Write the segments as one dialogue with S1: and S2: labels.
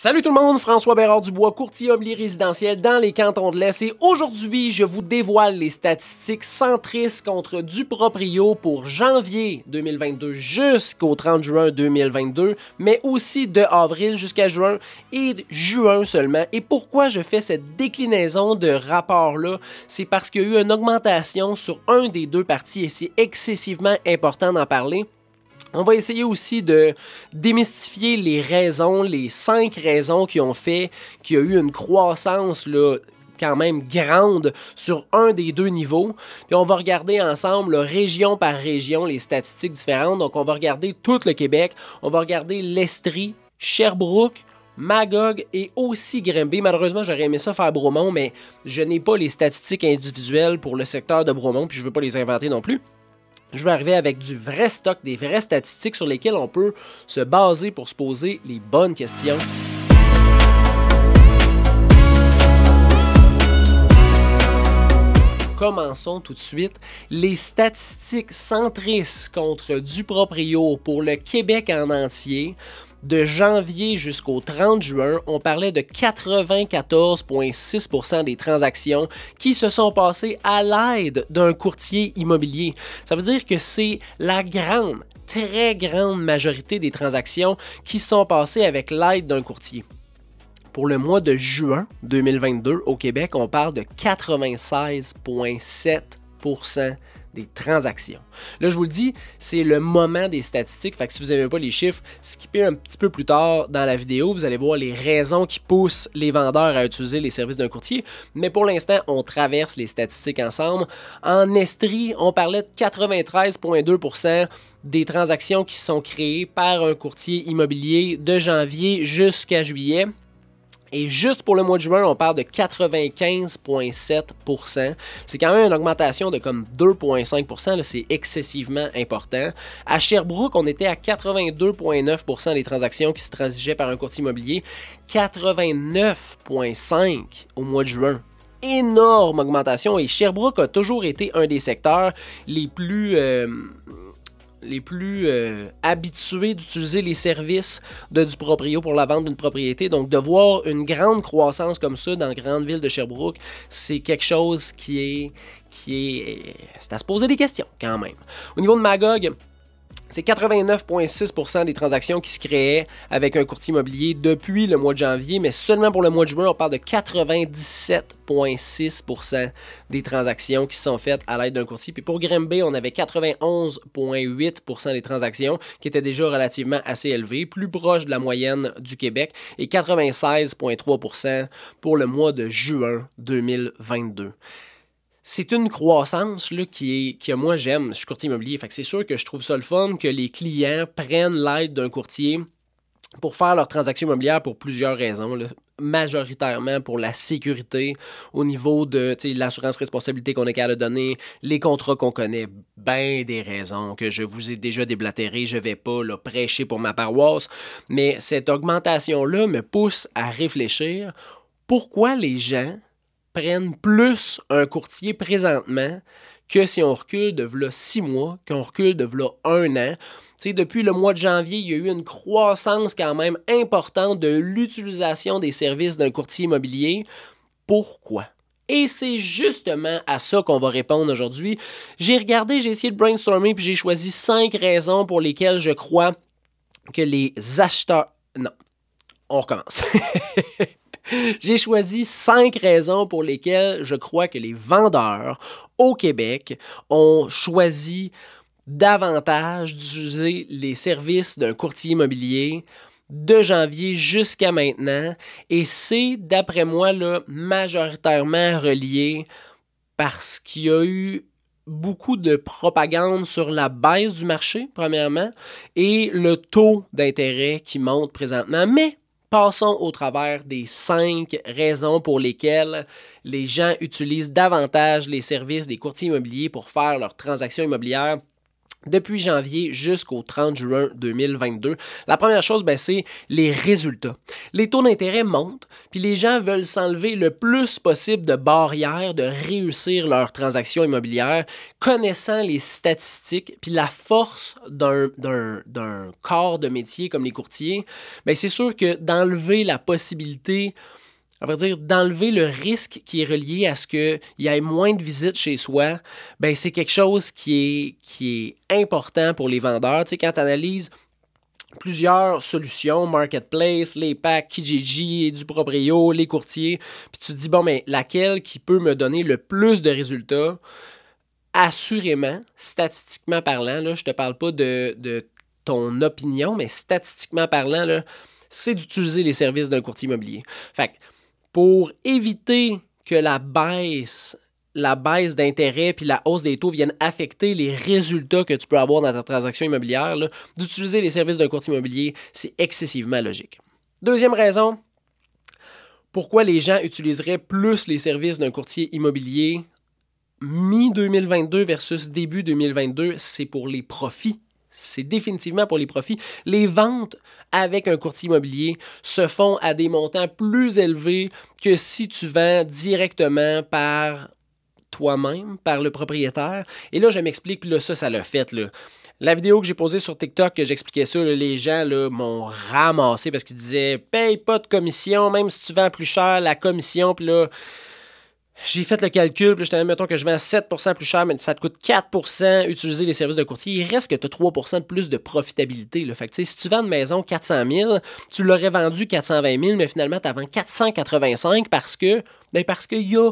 S1: Salut tout le monde, François Bérard-Dubois, courtier immobilier résidentiel dans les cantons de l'Est et aujourd'hui, je vous dévoile les statistiques centristes contre Duproprio pour janvier 2022 jusqu'au 30 juin 2022, mais aussi de avril jusqu'à juin et juin seulement. Et pourquoi je fais cette déclinaison de rapport-là? C'est parce qu'il y a eu une augmentation sur un des deux parties et c'est excessivement important d'en parler. On va essayer aussi de démystifier les raisons, les 5 raisons qui ont fait qu'il y a eu une croissance là, quand même grande sur un des deux niveaux. Puis on va regarder ensemble, là, région par région, les statistiques différentes. Donc on va regarder tout le Québec, on va regarder l'Estrie, Sherbrooke, Magog et aussi Grimby. Malheureusement, j'aurais aimé ça faire Bromont, mais je n'ai pas les statistiques individuelles pour le secteur de Bromont, puis je ne veux pas les inventer non plus. Je vais arriver avec du vrai stock, des vraies statistiques sur lesquelles on peut se baser pour se poser les bonnes questions. Commençons tout de suite. Les statistiques centristes contre Duproprio pour le Québec en entier. De janvier jusqu'au 30 juin, on parlait de 94,6% des transactions qui se sont passées à l'aide d'un courtier immobilier. Ça veut dire que c'est la très grande majorité des transactions qui sont passées avec l'aide d'un courtier. Pour le mois de juin 2022, au Québec, on parle de 96,7% des transactions. Là, je vous le dis, c'est le moment des statistiques, fait que si vous n'aimez pas les chiffres, skippez un petit peu plus tard dans la vidéo, vous allez voir les raisons qui poussent les vendeurs à utiliser les services d'un courtier, mais pour l'instant, on traverse les statistiques ensemble. En Estrie, on parlait de 93,2% des transactions qui sont créées par un courtier immobilier de janvier jusqu'à juillet. Et juste pour le mois de juin, on parle de 95,7%. C'est quand même une augmentation de comme 2,5%. C'est excessivement important. À Sherbrooke, on était à 82,9% des transactions qui se transigeaient par un courtier immobilier. 89,5% au mois de juin. Énorme augmentation. Et Sherbrooke a toujours été un des secteurs les plus habitués d'utiliser les services de Duproprio pour la vente d'une propriété. Donc, de voir une grande croissance comme ça dans la grande ville de Sherbrooke, c'est quelque chose c'est à se poser des questions quand même. Au niveau de Magog, c'est 89,6% des transactions qui se créaient avec un courtier immobilier depuis le mois de janvier, mais seulement pour le mois de juin, on parle de 97,6% des transactions qui sont faites à l'aide d'un courtier. Puis pour Grimby, on avait 91,8% des transactions qui étaient déjà relativement assez élevées, plus proche de la moyenne du Québec, et 96,3% pour le mois de juin 2022. C'est une croissance là, moi j'aime, je suis courtier immobilier, fait que c'est sûr que je trouve ça le fun que les clients prennent l'aide d'un courtier pour faire leurs transactions immobilières pour plusieurs raisons, là. Majoritairement pour la sécurité au niveau de l'assurance responsabilité qu'on est capable de donner, les contrats qu'on connaît, ben des raisons que je vous ai déjà déblatérées, je ne vais pas là, prêcher pour ma paroisse, mais cette augmentation-là me pousse à réfléchir pourquoi les gens prennent plus un courtier présentement que si on recule de v'là 6 mois, qu'on recule de v'là 1 an. T'sais, depuis le mois de janvier, il y a eu une croissance quand même importante de l'utilisation des services d'un courtier immobilier. Pourquoi? Et c'est justement à ça qu'on va répondre aujourd'hui. J'ai essayé de brainstormer, puis j'ai choisi 5 raisons pour lesquelles je crois que les acheteurs... Non, on recommence. J'ai choisi 5 raisons pour lesquelles je crois que les vendeurs au Québec ont choisi davantage d'utiliser les services d'un courtier immobilier de janvier jusqu'à maintenant. Et c'est, d'après moi, là, majoritairement relié parce qu'il y a eu beaucoup de propagande sur la baisse du marché, premièrement, et le taux d'intérêt qui monte présentement. Mais passons au travers des 5 raisons pour lesquelles les gens utilisent davantage les services des courtiers immobiliers pour faire leurs transactions immobilières depuis janvier jusqu'au 30 juin 2022. La première chose, c'est les résultats. Les taux d'intérêt montent, puis les gens veulent s'enlever le plus possible de barrières de réussir leurs transactions immobilières, connaissant les statistiques, puis la force d'un corps de métier comme les courtiers, c'est sûr que d'enlever la possibilité, on va dire, d'enlever le risque qui est relié à ce qu'il y ait moins de visites chez soi, c'est quelque chose qui est important pour les vendeurs. Tu sais, quand tu analyses plusieurs solutions, Marketplace, les packs, Kijiji, du Proprio, les courtiers, puis tu te dis, laquelle qui peut me donner le plus de résultats? Assurément, statistiquement parlant, là, je te parle pas de ton opinion, mais statistiquement parlant, là, c'est d'utiliser les services d'un courtier immobilier. Fait que, pour éviter que la baisse d'intérêt puis la hausse des taux viennent affecter les résultats que tu peux avoir dans ta transaction immobilière, d'utiliser les services d'un courtier immobilier, c'est excessivement logique. Deuxième raison, pourquoi les gens utiliseraient plus les services d'un courtier immobilier mi-2022 versus début 2022, c'est pour les profits. C'est définitivement pour les profits. Les ventes avec un courtier immobilier se font à des montants plus élevés que si tu vends directement par toi-même, par le propriétaire. Et là, je m'explique, puis là, ça l'a fait, là. La vidéo que j'ai posée sur TikTok, que j'expliquais ça, là, les gens m'ont ramassé parce qu'ils disaient « Paye pas de commission, même si tu vends plus cher, la commission. » Puis là, j'ai fait le calcul, puis je t'avais, mettons que je vends 7% plus cher, mais ça te coûte 4% utiliser les services de courtier. Il reste que tu as 3% de plus de profitabilité. Là. Fait que, si tu vends une maison 400 000, tu l'aurais vendu 420 000, mais finalement, tu en vends 485 parce qu'il y a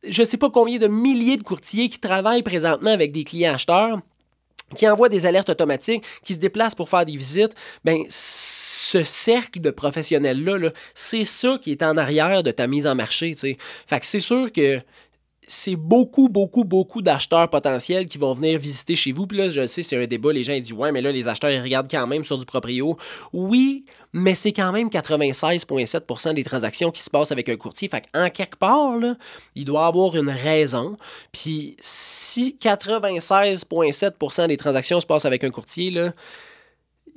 S1: je ne sais pas combien de milliers de courtiers qui travaillent présentement avec des clients acheteurs, qui envoient des alertes automatiques, qui se déplacent pour faire des visites. Ce cercle de professionnels-là, c'est ça qui est en arrière de ta mise en marché. T'sais. Fait que c'est sûr que c'est beaucoup d'acheteurs potentiels qui vont venir visiter chez vous. Puis là, je sais, c'est un débat. Les gens ils disent « Ouais, mais là, les acheteurs, ils regardent quand même sur du proprio. » Oui, mais c'est quand même 96,7% des transactions qui se passent avec un courtier. Fait qu'en quelque part, là, il doit avoir une raison. Puis si 96,7% des transactions se passent avec un courtier, là,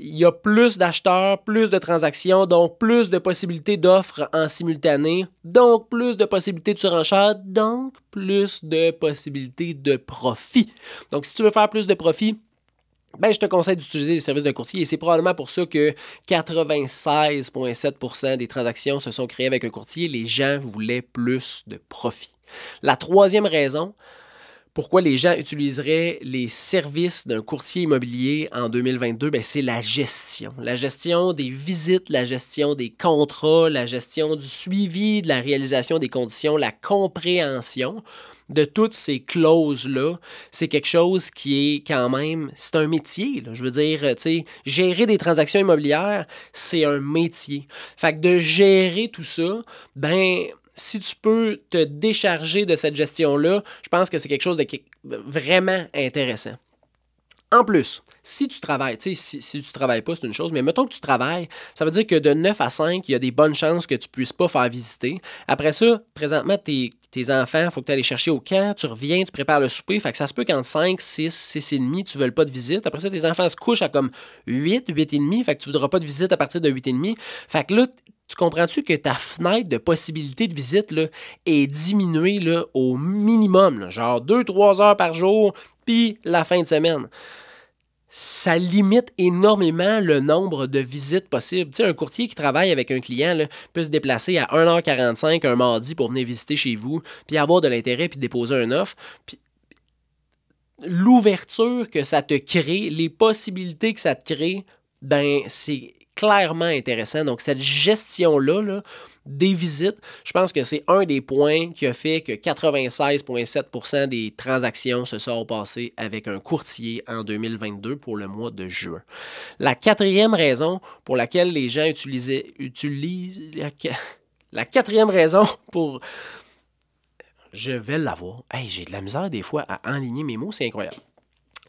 S1: il y a plus d'acheteurs, plus de transactions, donc plus de possibilités d'offres en simultané, donc plus de possibilités de surenchère, donc plus de possibilités de profit. Donc, si tu veux faire plus de profit, je te conseille d'utiliser les services d'un courtier et c'est probablement pour ça que 96,7% des transactions se sont créées avec un courtier. Les gens voulaient plus de profit. La troisième raison, pourquoi les gens utiliseraient les services d'un courtier immobilier en 2022? C'est la gestion. La gestion des visites, la gestion des contrats, la gestion du suivi, de la réalisation des conditions, la compréhension de toutes ces clauses-là. C'est quelque chose qui est quand même, c'est un métier. Là. Je veux dire, gérer des transactions immobilières, c'est un métier. Fait que de gérer tout ça, si tu peux te décharger de cette gestion-là, je pense que c'est quelque chose de vraiment intéressant. En plus, si tu travailles, si tu ne travailles pas, c'est une chose, mais mettons que tu travailles, ça veut dire que de 9 à 5, il y a des bonnes chances que tu ne puisses pas faire visiter. Après ça, présentement, tes enfants, il faut que tu ailles les chercher au camp, tu reviens, tu prépares le souper, fait que ça se peut qu'en 5, 6, 6 et demi, tu ne veuilles pas de visite. Après ça, tes enfants se couchent à comme 8, 8 et demi, fait que tu ne voudras pas de visite à partir de 8 et demi. Fait que là, tu comprends-tu que ta fenêtre de possibilité de visite là, est diminuée là, au minimum, là, genre 2-3 heures par jour, puis la fin de semaine? Ça limite énormément le nombre de visites possibles. Tu sais, un courtier qui travaille avec un client là, peut se déplacer à 1h45 un mardi pour venir visiter chez vous, puis avoir de l'intérêt, puis déposer un offre. Puis l'ouverture que ça te crée, les possibilités que ça te crée, c'est clairement intéressant. Donc, cette gestion-là des visites, je pense que c'est un des points qui a fait que 96,7% des transactions se sont passées avec un courtier en 2022 pour le mois de juin. La quatrième raison pour laquelle les gens utilisent la quatrième raison pour... Je vais l'avoir. Hey, j'ai de la misère des fois à enligner mes mots, c'est incroyable.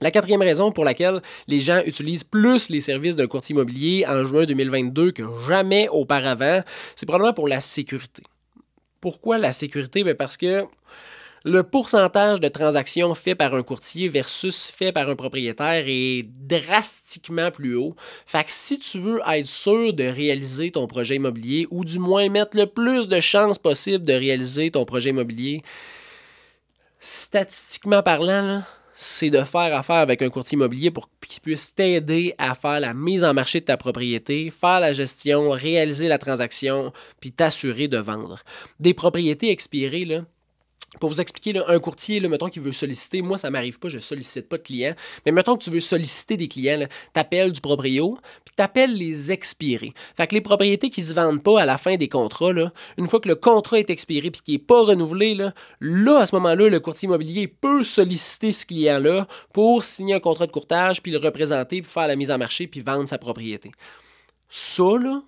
S1: La quatrième raison pour laquelle les gens utilisent plus les services d'un courtier immobilier en juin 2022 que jamais auparavant, c'est probablement pour la sécurité. Pourquoi la sécurité? Parce que Le pourcentage de transactions fait par un courtier versus fait par un propriétaire est drastiquement plus haut. Fait que si tu veux être sûr de réaliser ton projet immobilier ou du moins mettre le plus de chances possible de réaliser ton projet immobilier, statistiquement parlant, là, c'est de faire affaire avec un courtier immobilier pour qu'il puisse t'aider à faire la mise en marché de ta propriété, faire la gestion, réaliser la transaction, puis t'assurer de vendre. Des propriétés expirées, là, pour vous expliquer, là, un courtier, là, mettons qu'il veut solliciter, moi ça m'arrive pas, je sollicite pas de clients, mais mettons que tu veux solliciter des clients, tu appelles du proprio, puis tu appelles les expirés. Fait que les propriétés qui se vendent pas à la fin des contrats, là, une fois que le contrat est expiré puis qu'il n'est pas renouvelé, là, à ce moment-là, le courtier immobilier peut solliciter ce client-là pour signer un contrat de courtage, puis le représenter, puis faire la mise en marché, puis vendre sa propriété. Ça, là,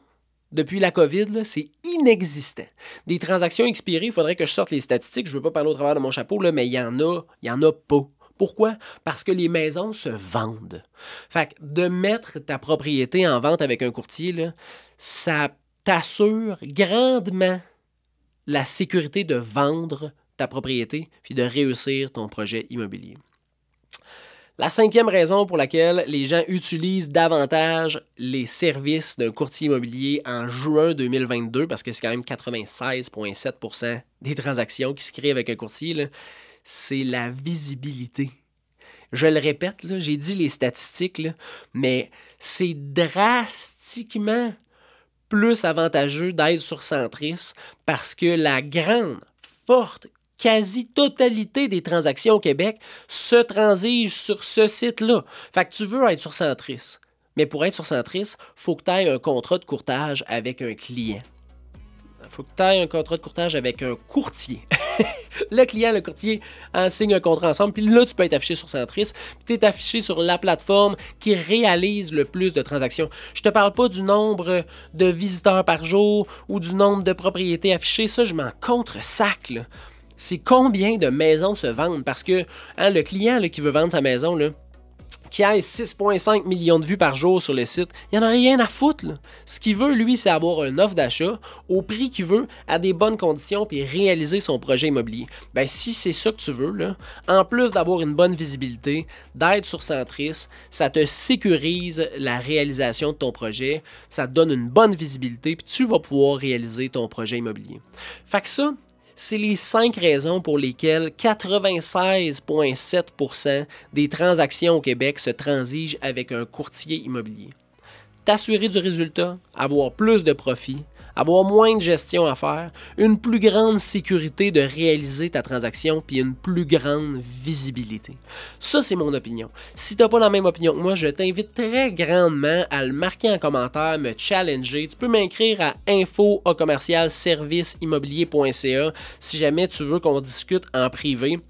S1: depuis la COVID, là, c'est inexistant. Des transactions expirées, il faudrait que je sorte les statistiques. Je ne veux pas parler au travers de mon chapeau, là, mais il y en a pas. Pourquoi? Parce que les maisons se vendent. Fait que de mettre ta propriété en vente avec un courtier, là, ça t'assure grandement la sécurité de vendre ta propriété puis de réussir ton projet immobilier. La 5e raison pour laquelle les gens utilisent davantage les services d'un courtier immobilier en juin 2022, parce que c'est quand même 96,7% des transactions qui se créent avec un courtier, c'est la visibilité. Je le répète, j'ai dit les statistiques, là, mais c'est drastiquement plus avantageux d'être sur Centris parce que la grande, forte quasi-totalité des transactions au Québec se transigent sur ce site-là. Fait que tu veux être sur Centris. Mais pour être sur Centris, il faut que tu aies un contrat de courtage avec un client. Il faut que tu aies un contrat de courtage avec un courtier. Le client, le courtier signe un contrat ensemble, puis là, tu peux être affiché sur Centris, puis tu es affiché sur la plateforme qui réalise le plus de transactions. Je te parle pas du nombre de visiteurs par jour ou du nombre de propriétés affichées, ça, je m'en contre-sac, là. C'est combien de maisons se vendent. Parce que le client là, qui veut vendre sa maison, là, qui a 6,5 millions de vues par jour sur le site, il n'y en a rien à foutre. Là. Ce qu'il veut, lui, c'est avoir une offre d'achat au prix qu'il veut, à des bonnes conditions, puis réaliser son projet immobilier. Ben, si c'est ça que tu veux, là, en plus d'avoir une bonne visibilité, d'être sur Centris, ça te sécurise la réalisation de ton projet, ça te donne une bonne visibilité, puis tu vas pouvoir réaliser ton projet immobilier. Fait que ça, c'est les 5 raisons pour lesquelles 96,7% des transactions au Québec se transigent avec un courtier immobilier. T'assurer du résultat, avoir plus de profit, avoir moins de gestion à faire, une plus grande sécurité de réaliser ta transaction, puis une plus grande visibilité. Ça, c'est mon opinion. Si tu n'as pas la même opinion que moi, je t'invite très grandement à le marquer en commentaire, me challenger. Tu peux m'écrire à info@serviceimmobilier.ca si jamais tu veux qu'on discute en privé.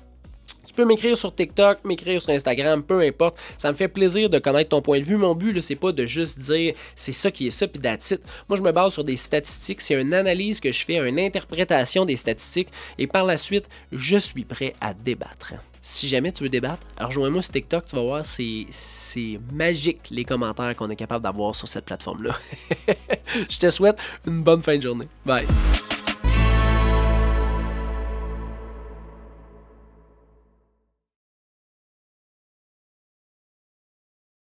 S1: Tu peux m'écrire sur TikTok, m'écrire sur Instagram, peu importe. Ça me fait plaisir de connaître ton point de vue. Mon but, c'est pas de juste dire c'est ça qui est ça, puis that's it. Moi, je me base sur des statistiques. C'est une analyse que je fais, une interprétation des statistiques. Et par la suite, je suis prêt à débattre. Si jamais tu veux débattre, rejoins-moi sur TikTok. Tu vas voir, c'est magique les commentaires qu'on est capable d'avoir sur cette plateforme-là. Je te souhaite une bonne fin de journée. Bye!